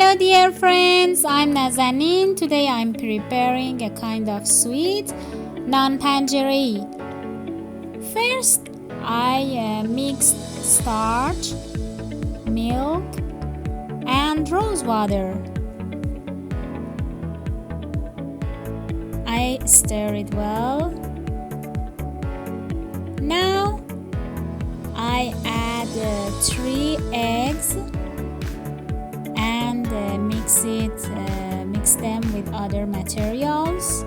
Hello dear friends, I'm Nazanin. Today I'm preparing a kind of sweet non-panjareh. First, I mixed starch, milk and rose water. I stir it well. Now I add 3 eggs and mix them with other materials.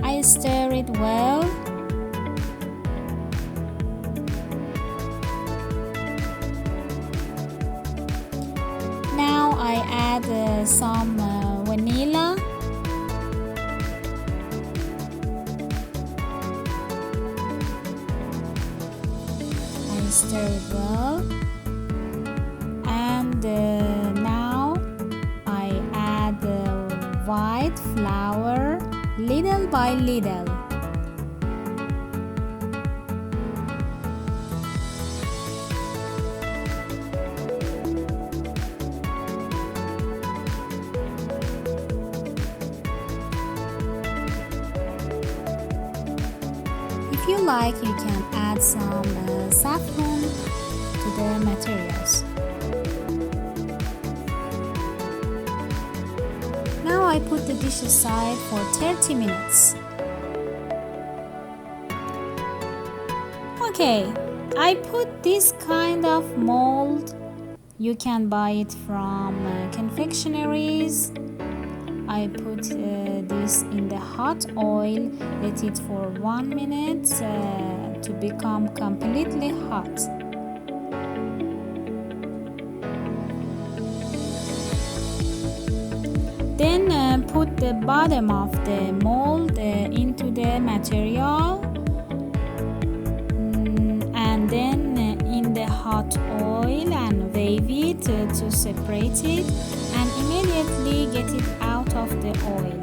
I stir it well. Now I add some vanilla. I stir it well. And now I add white flour little by little. If you like, you can add some saffron to the materials. Now I put the dish aside for 30 minutes. Okay, I put this kind of mold. You can buy it from confectionaries. I put this in the hot oil, let it for 1 minute to become completely hot. Then put the bottom of the mold into the material and then in the hot oil and wave it to separate it and immediately get it out of the oil.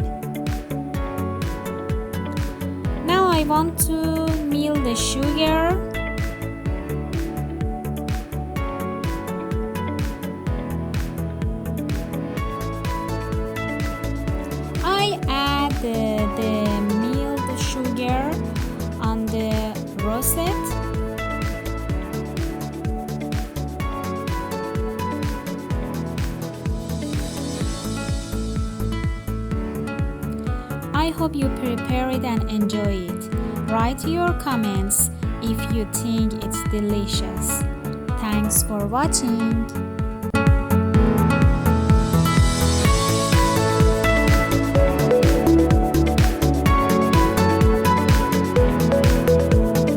Now I want to melt the sugar. I add the milled sugar on the rosette. I hope you prepare it and enjoy it. Write your comments if you think it's delicious. Thanks for watching.